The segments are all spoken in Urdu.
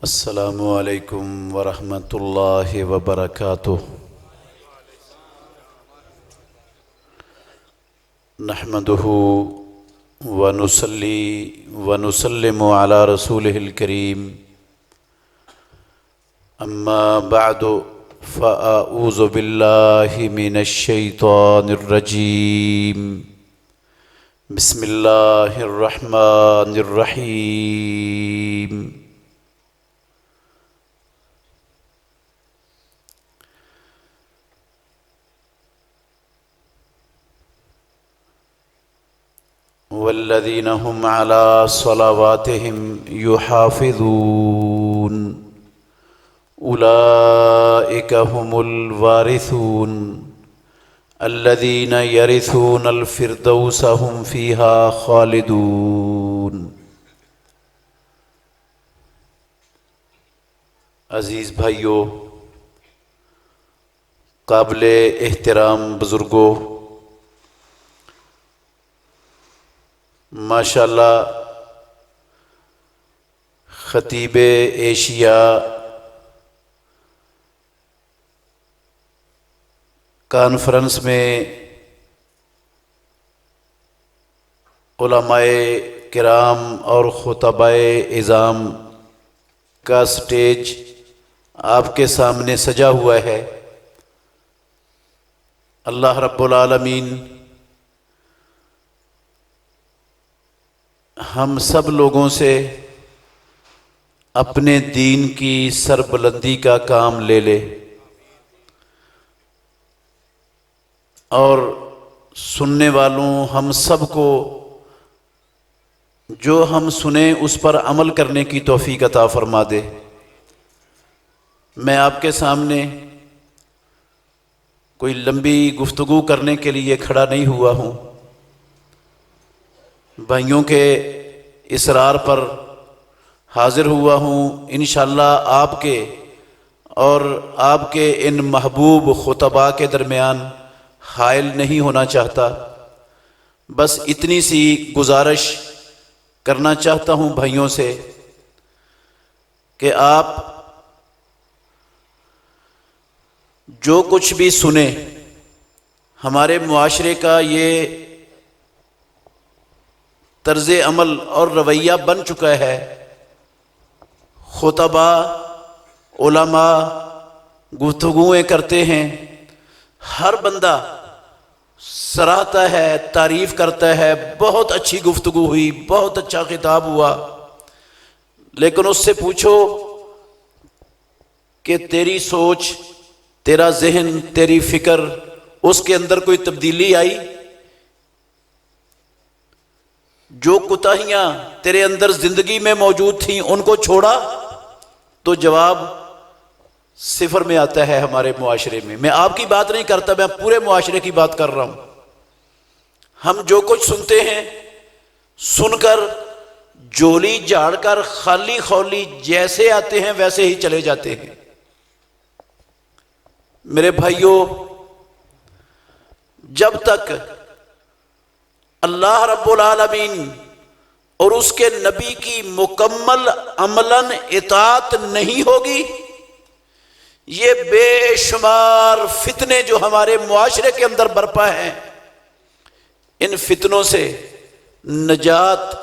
السلام علیکم ورحمۃ اللہ وبرکاتہ۔ نحمده ونصلی ونسلم علی رسولہ الکریم، اما بعد فاعوذ باللہ من الشیطان الرجیم، بسم اللہ الرحمن الرحیم۔ والذین هم علی صلواتهم یحافظون اولئک هم الوارثون الذین یرثون الفردوس هم فیہا خالدون۔ عزیز بھائیو، قابل احترام بزرگوں، ماشاءاللہ خطیب ایشیا کانفرنس میں علماء کرام اور خطباء اعظام کا سٹیج آپ کے سامنے سجا ہوا ہے۔ اللہ رب العالمین ہم سب لوگوں سے اپنے دین کی سربلندی کا کام لے لے، اور سننے والوں ہم سب کو جو ہم سنیں اس پر عمل کرنے کی توفیق عطا فرما دے۔ میں آپ کے سامنے کوئی لمبی گفتگو کرنے کے لیے کھڑا نہیں ہوا ہوں، بھائیوں کے اصرار پر حاضر ہوا ہوں۔ انشاءاللہ آپ کے اور آپ کے ان محبوب خطباء کے درمیان حائل نہیں ہونا چاہتا، بس اتنی سی گزارش کرنا چاہتا ہوں بھائیوں سے کہ آپ جو کچھ بھی سنیں، ہمارے معاشرے کا یہ طرز عمل اور رویہ بن چکا ہے۔ خطباء علماء گفتگویں کرتے ہیں، ہر بندہ سراہتا ہے، تعریف کرتا ہے، بہت اچھی گفتگو ہوئی، بہت اچھا خطاب ہوا، لیکن اس سے پوچھو کہ تیری سوچ، تیرا ذہن، تیری فکر، اس کے اندر کوئی تبدیلی آئی؟ جو کوتاہیاں تیرے اندر زندگی میں موجود تھیں ان کو چھوڑا؟ تو جواب صفر میں آتا ہے ہمارے معاشرے میں۔ میں آپ کی بات نہیں کرتا، میں پورے معاشرے کی بات کر رہا ہوں۔ ہم جو کچھ سنتے ہیں، سن کر جولی جھاڑ کر خالی خولی جیسے آتے ہیں ویسے ہی چلے جاتے ہیں۔ میرے بھائیوں، جب تک اللہ رب العالمین اور اس کے نبی کی مکمل عملاً اطاعت نہیں ہوگی، یہ بے شمار فتنے جو ہمارے معاشرے کے اندر برپا ہیں، ان فتنوں سے نجات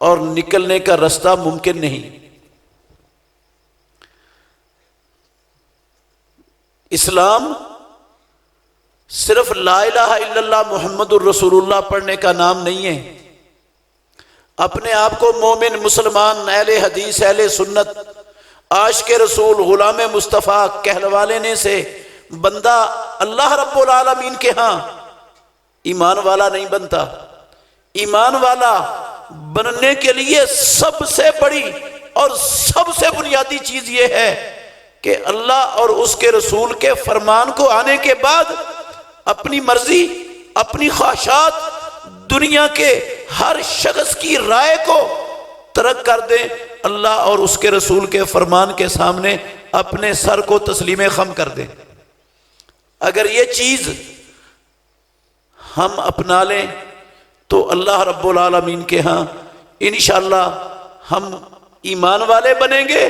اور نکلنے کا راستہ ممکن نہیں۔ اسلام صرف لا الہ الا اللہ محمد الرسول اللہ پڑھنے کا نام نہیں ہے۔ اپنے آپ کو مومن، مسلمان، اہل حدیث، اہل سنت، عاشق رسول، غلام مصطفیٰ کہلوانے سے بندہ اللہ رب العالمین کے ہاں ایمان والا نہیں بنتا۔ ایمان والا بننے کے لیے سب سے بڑی اور سب سے بنیادی چیز یہ ہے کہ اللہ اور اس کے رسول کے فرمان کو آنے کے بعد اپنی مرضی، اپنی خواہشات، دنیا کے ہر شخص کی رائے کو ترک کر دیں، اللہ اور اس کے رسول کے فرمان کے سامنے اپنے سر کو تسلیم خم کر دیں۔ اگر یہ چیز ہم اپنا لیں تو اللہ رب العالمین کے ہاں انشاءاللہ ہم ایمان والے بنیں گے،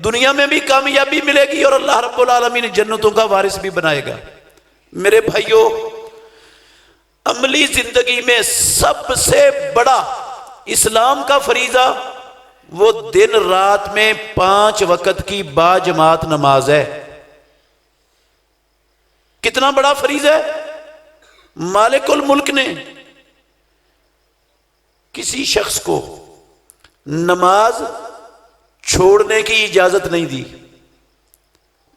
دنیا میں بھی کامیابی ملے گی اور اللہ رب العالمین جنتوں کا وارث بھی بنائے گا۔ میرے بھائیوں، عملی زندگی میں سب سے بڑا اسلام کا فریضہ وہ دن رات میں 5 وقت کی باجماعت نماز ہے۔ کتنا بڑا فریضہ ہے؟ مالک الملک نے کسی شخص کو نماز چھوڑنے کی اجازت نہیں دی۔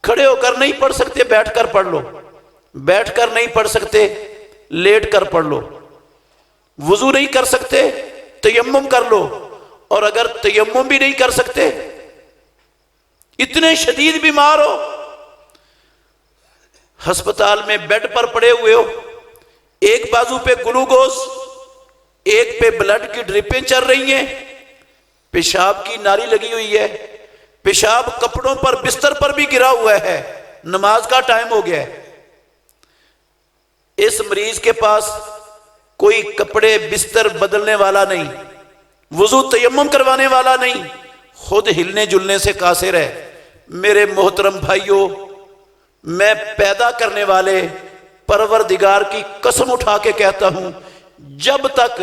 کھڑے ہو کر نہیں پڑھ سکتے، بیٹھ کر پڑھ لو، بیٹھ کر نہیں پڑھ سکتے، لیٹ کر پڑھ لو، وضو نہیں کر سکتے تیمم کر لو، اور اگر تیمم بھی نہیں کر سکتے، اتنے شدید بیمار ہو، ہسپتال میں بیڈ پر پڑے ہوئے ہو، ایک بازو پہ گلوکوز، ایک پہ بلڈ کی ڈرپیں چل رہی ہیں، پیشاب کی ناری لگی ہوئی ہے، پیشاب کپڑوں پر بستر پر بھی گرا ہوا ہے، نماز کا ٹائم ہو گیا ہے، اس مریض کے پاس کوئی کپڑے بستر بدلنے والا نہیں، وضو تیمم کروانے والا نہیں، خود ہلنے جلنے سے قاصر ہے۔ میرے محترم بھائیوں، میں پیدا کرنے والے پروردگار کی قسم اٹھا کے کہتا ہوں، جب تک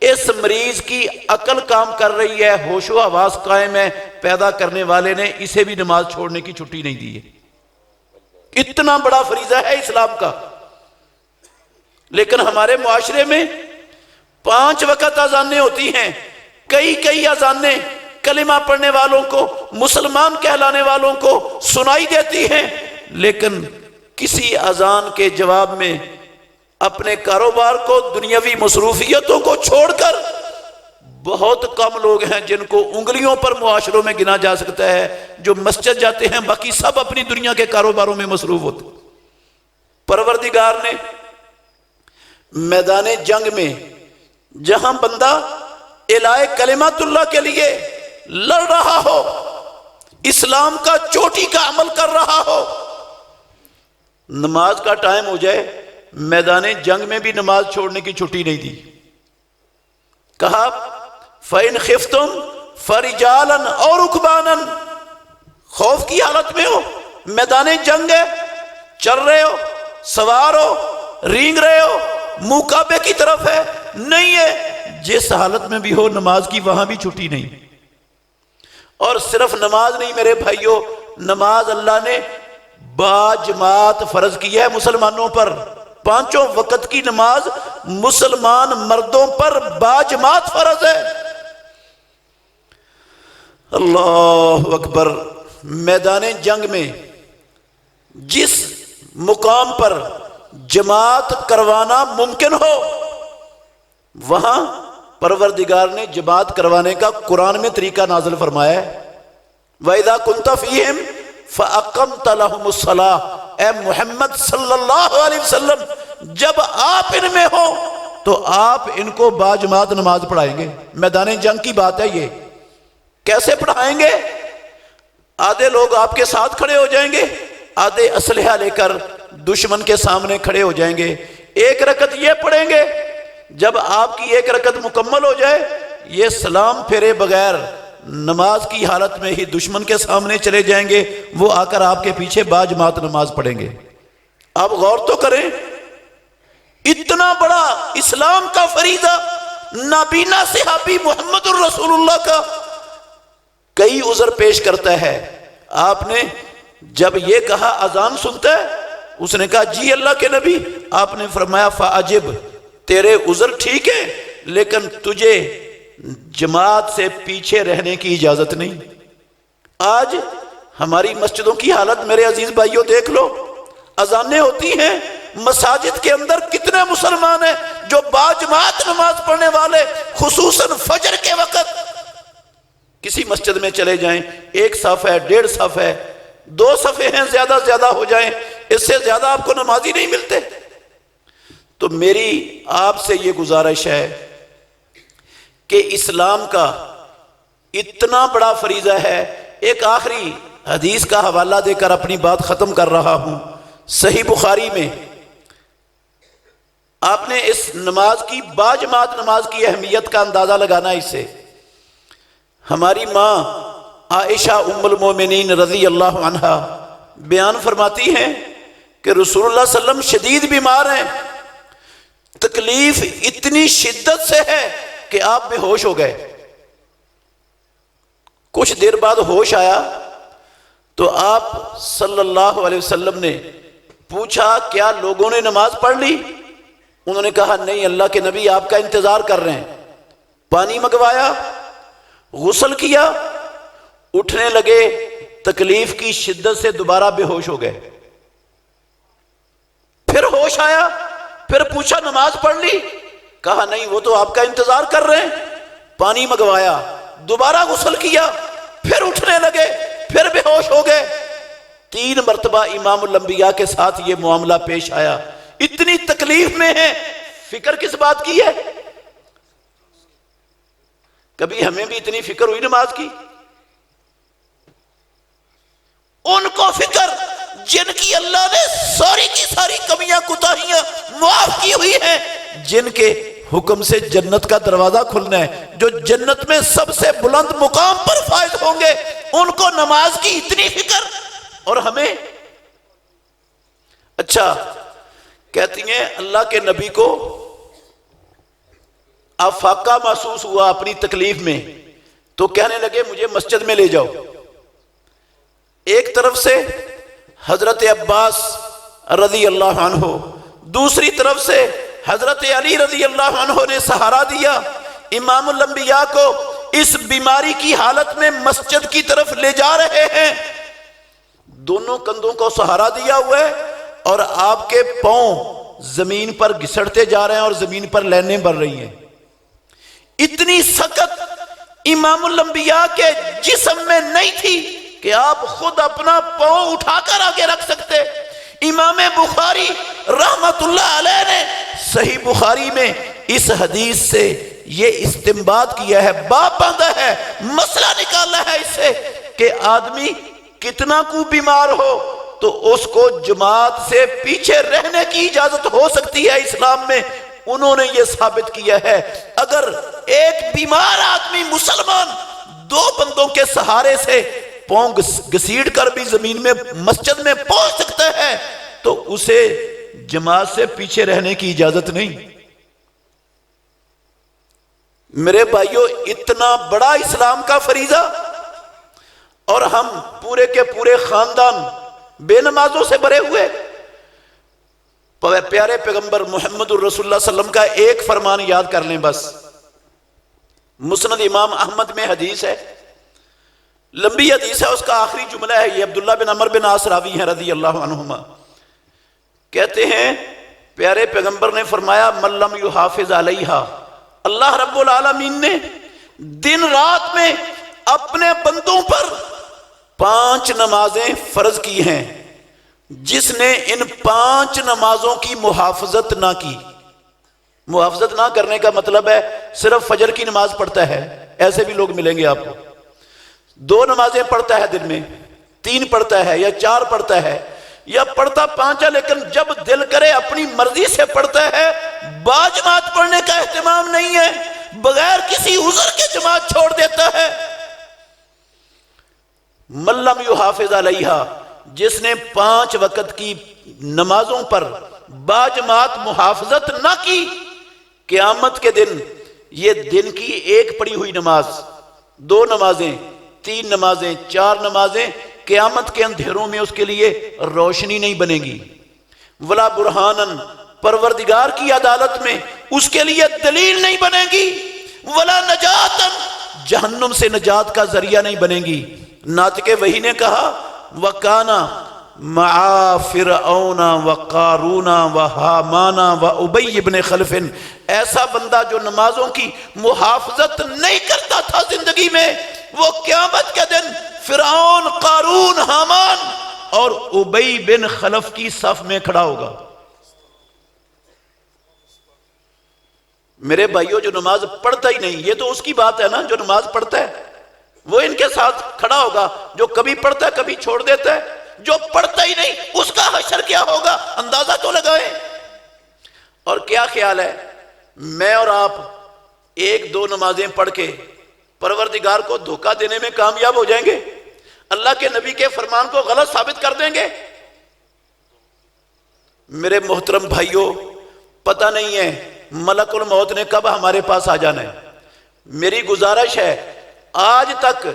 اس مریض کی عقل کام کر رہی ہے، ہوش و حواس قائم ہے، پیدا کرنے والے نے اسے بھی نماز چھوڑنے کی چھٹی نہیں دی ہے۔ اتنا بڑا فریضہ ہے اسلام کا۔ لیکن ہمارے معاشرے میں 5 وقت اذانیں ہوتی ہیں، کئی اذانیں کلمہ پڑھنے والوں کو، مسلمان کہلانے والوں کو سنائی دیتی ہیں، لیکن کسی اذان کے جواب میں اپنے کاروبار کو، دنیاوی مصروفیتوں کو چھوڑ کر بہت کم لوگ ہیں جن کو انگلیوں پر معاشروں میں گنا جا سکتا ہے جو مسجد جاتے ہیں، باقی سب اپنی دنیا کے کاروباروں میں مصروف ہوتے ہیں۔ پروردگار نے میدان جنگ میں جہاں بندہ الہی کلمات اللہ کے لیے لڑ رہا ہو، اسلام کا چوٹی کا عمل کر رہا ہو، نماز کا ٹائم ہو جائے، میدان جنگ میں بھی نماز چھوڑنے کی چھٹی نہیں دی۔ کہا فَإِنْ خِفْتُمْ فَرِجَالًا أَوْ رُكْبَانًا، خوف کی حالت میں ہو، میدان جنگ ہے، چل رہے ہو، سوار ہو، رینگ رہے ہو، منہ کعبے کی طرف ہے، نہیں ہے، جس حالت میں بھی ہو نماز کی وہاں بھی چھٹی نہیں۔ اور صرف نماز نہیں میرے بھائیوں، نماز اللہ نے باجماعت فرض کی ہے مسلمانوں پر۔ 5 وقت کی نماز مسلمان مردوں پر باجماعت فرض ہے۔ اللہ اکبر۔ میدان جنگ میں جس مقام پر جماعت کروانا ممکن ہو، وہاں پروردگار نے جماعت کروانے کا قرآن میں طریقہ نازل فرمایا ہے۔ وَإِذَا كُنْتَ فِيهِمْ فَأَقَمْتَ لَهُمُ الصَّلَاةَ، اے محمد صلی اللہ علیہ وسلم، جب آپ ان میں ہو تو آپ ان کو باجماعت نماز پڑھائیں گے۔ میدان جنگ کی بات ہے یہ۔ کیسے پڑھائیں گے؟ آدھے لوگ آپ کے ساتھ کھڑے ہو جائیں گے، آدھے اسلحہ لے کر دشمن کے سامنے کھڑے ہو جائیں گے۔ ایک رکعت یہ پڑھیں گے، جب آپ کی ایک رکعت مکمل ہو جائے، یہ سلام پھیرے بغیر نماز کی حالت میں ہی دشمن کے سامنے چلے جائیں گے، وہ آ کر آپ کے پیچھے باجماعت نماز پڑھیں گے۔ آپ غور تو کریں، اتنا بڑا اسلام کا فریضہ نابینا صحابی محمد الرسول اللہ کا کئی عذر پیش کرتا ہے۔ آپ نے جب یہ کہا اذان سنتا ہے، اس نے کہا جی اللہ کے نبی، آپ نے فرمایا فعجب، تیرے عذر ٹھیک ہے لیکن تجھے جماعت سے پیچھے رہنے کی اجازت نہیں۔ آج ہماری مسجدوں کی حالت میرے عزیز بھائیوں دیکھ لو، اذانیں ہوتی ہیں، مساجد کے اندر کتنے مسلمان ہیں جو باجماعت نماز پڑھنے والے، خصوصاً فجر کے وقت کسی مسجد میں چلے جائیں، 1 صف ہے، 1.5 صف ہے، 2 صفیں ہیں، زیادہ ہو جائیں، اس سے زیادہ آپ کو نمازی نہیں ملتے۔ تو میری آپ سے یہ گزارش ہے کہ اسلام کا اتنا بڑا فریضہ ہے۔ ایک آخری حدیث کا حوالہ دے کر اپنی بات ختم کر رہا ہوں۔ صحیح بخاری میں آپ نے اس نماز کی، باجماعت نماز کی اہمیت کا اندازہ لگانا ہے۔ اس سے ہماری ماں عائشہ ام المومنین رضی اللہ عنہا بیان فرماتی ہیں کہ رسول اللہ صلی اللہ علیہ وسلم شدید بیمار ہیں، تکلیف اتنی شدت سے ہے کہ آپ بے ہوش ہو گئے۔ کچھ دیر بعد ہوش آیا تو آپ صلی اللہ علیہ وسلم نے پوچھا کیا لوگوں نے نماز پڑھ لی؟ انہوں نے کہا نہیں اللہ کے نبی آپ کا انتظار کر رہے ہیں۔ پانی منگوایا، غسل کیا، اٹھنے لگے، تکلیف کی شدت سے دوبارہ بے ہوش ہو گئے۔ پھر ہوش آیا، پھر پوچھا نماز پڑھ لی؟ کہا نہیں وہ تو آپ کا انتظار کر رہے ہیں۔ پانی منگوایا، دوبارہ غسل کیا، پھر اٹھنے لگے، پھر بے ہوش ہو گئے۔ 3 مرتبہ امام الانبیاء کے ساتھ یہ معاملہ پیش آیا۔ اتنی تکلیف میں ہے، فکر کس بات کی ہے؟ کبھی ہمیں بھی اتنی فکر ہوئی نماز کی؟ ان کو فکر جن کی اللہ نے ساری کی ساری کمیاں کوتاہیاں معاف کی ہوئی ہیں، جن کے حکم سے جنت کا دروازہ کھلنا ہے، جو جنت میں سب سے بلند مقام پر فائز ہوں گے، ان کو نماز کی اتنی فکر، اور ہمیں؟ اچھا کہتی ہیں اللہ کے نبی کو افاقہ محسوس ہوا اپنی تکلیف میں، تو کہنے لگے مجھے مسجد میں لے جاؤ۔ ایک طرف سے حضرت عباس رضی اللہ عنہ، دوسری طرف سے حضرت علی رضی اللہ عنہ نے سہارا دیا۔ امام الانبیاء کو اس بیماری کی حالت میں مسجد کی طرف لے جا رہے ہیں، دونوں کندھوں کو سہارا دیا ہوا ہے، اور آپ کے پاؤں زمین پر گھسڑتے جا رہے ہیں اور زمین پر لینیں بڑھ رہی ہیں۔ اتنی سخت امام الانبیاء کے جسم میں نہیں تھی کہ آپ خود اپنا پاؤں اٹھا کر آگے رکھ سکتے۔ امام بخاری رحمت اللہ علیہ نے صحیح بخاری میں اس حدیث سے یہ استنباط کیا ہے، باب باندھا ہے، مسئلہ نکالا ہے اس سے کہ آدمی کتنا کو بیمار ہو تو اس کو جماعت سے پیچھے رہنے کی اجازت ہو سکتی ہے اسلام میں۔ انہوں نے یہ ثابت کیا ہے اگر ایک بیمار آدمی مسلمان 2 بندوں کے سہارے سے پاؤں گھسیڑ کر بھی زمین میں مسجد میں پہنچ سکتا ہے تو اسے جماعت سے پیچھے رہنے کی اجازت نہیں۔ میرے بھائیوں اتنا بڑا اسلام کا فریضہ، اور ہم پورے کے پورے خاندان بے نمازوں سے بھرے ہوئے۔ پیارے پیغمبر محمد الرسول اللہ صلی اللہ علیہ وسلم کا ایک فرمان یاد کر لیں بس، مسند امام احمد میں حدیث ہے، لمبی حدیث ہے، اس کا آخری جملہ ہے یہ، عبداللہ بن عمر بن عاص راوی ہیں رضی اللہ عنہما، کہتے ہیں پیارے پیغمبر نے فرمایا من لم یحافظ علیہا، اللہ رب العالمین نے دن رات میں اپنے بندوں پر 5 نمازیں فرض کی ہیں، جس نے ان 5 نمازوں کی محافظت نہ کی۔ محافظت نہ کرنے کا مطلب ہے صرف فجر کی نماز پڑھتا ہے، ایسے بھی لوگ ملیں گے آپ کو، 2 نمازیں پڑھتا ہے دن میں، 3 پڑھتا ہے یا 4 پڑھتا ہے یا پڑھتا 5 ہے، لیکن جب دل کرے اپنی مرضی سے پڑھتا ہے، باجماعت پڑھنے کا اہتمام نہیں ہے، بغیر کسی عذر کے جماعت چھوڑ دیتا ہے۔ من لم یحافظ علیہا، جس نے 5 وقت کی نمازوں پر باجماعت محافظت نہ کی، قیامت کے دن یہ دن کی ایک پڑھی ہوئی نماز، 2 نمازیں، 3 نمازیں، 4 نمازیں قیامت کے اندھیروں میں اس کے لیے روشنی نہیں بنے گی۔ ولا برہانن، پروردگار کی عدالت میں اس کے لیے دلیل نہیں بنے گی۔ ولا نجاتن، جہنم سے نجات کا ذریعہ نہیں بنے گی۔ ناطق وحی نے کہا وَكَانَ مَعَ فِرْعَوْنَ وَقَارُونَ وَحَامَانَ وَأُبَيِّ بْنِ خَلْفٍ، ایسا بندہ جو نمازوں کی محافظت نہیں کرتا تھا زندگی میں، وہ قیامت کے دن فرعون، قارون، حامان اور ابی بن خلف کی صف میں کھڑا ہوگا۔ میرے بھائیوں جو نماز پڑھتا ہی نہیں، یہ تو اس کی بات ہے نا، جو نماز پڑھتا ہے وہ ان کے ساتھ کھڑا ہوگا، جو کبھی پڑھتا ہے کبھی چھوڑ دیتا ہے، جو پڑھتا ہی نہیں اس کا حشر کیا ہوگا، اندازہ تو لگائیں۔ اور کیا خیال ہے میں اور آپ 1-2 نمازیں پڑھ کے پروردگار کو دھوکہ دینے میں کامیاب ہو جائیں گے؟ اللہ کے نبی کے فرمان کو غلط ثابت کر دیں گے؟ میرے محترم بھائیوں، پتہ نہیں ہے ملک الموت نے کب ہمارے پاس آ جانا ہے۔ میری گزارش ہے، آج تک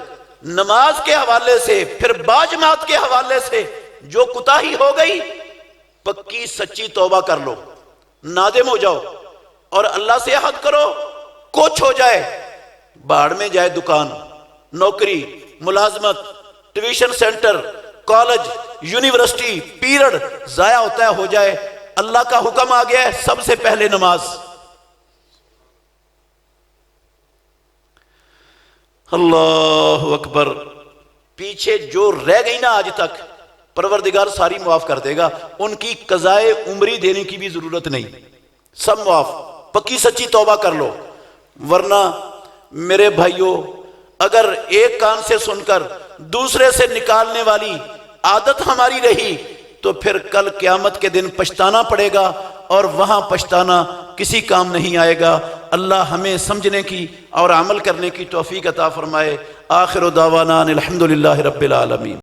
نماز کے حوالے سے، پھر باجماعت کے حوالے سے جو کوتاہی ہو گئی، پکی سچی توبہ کر لو، نادم ہو جاؤ اور اللہ سے عہد کرو، کچھ ہو جائے، باڑ میں جائے دکان، نوکری، ملازمت، tuition centre, college, university, period ضائع ہوتا ہے ہو جائے، اللہ کا حکم آ گیا ہے سب سے پہلے نماز۔ اللہ اکبر۔ پیچھے جو رہ گئی نا آج تک، پروردگار ساری معاف کر دے گا، ان کی قضائے عمری دینے کی بھی ضرورت نہیں، سب معاف۔ پکی سچی توبہ کر لو، ورنہ میرے بھائیوں اگر ایک کان سے سن کر دوسرے سے نکالنے والی عادت ہماری رہی تو پھر کل قیامت کے دن پچھتانا پڑے گا، اور وہاں پچھتانا کسی کام نہیں آئے گا۔ اللہ ہمیں سمجھنے کی اور عمل کرنے کی توفیق عطا فرمائے۔ آخر دعوانا الحمدللہ رب العالمین۔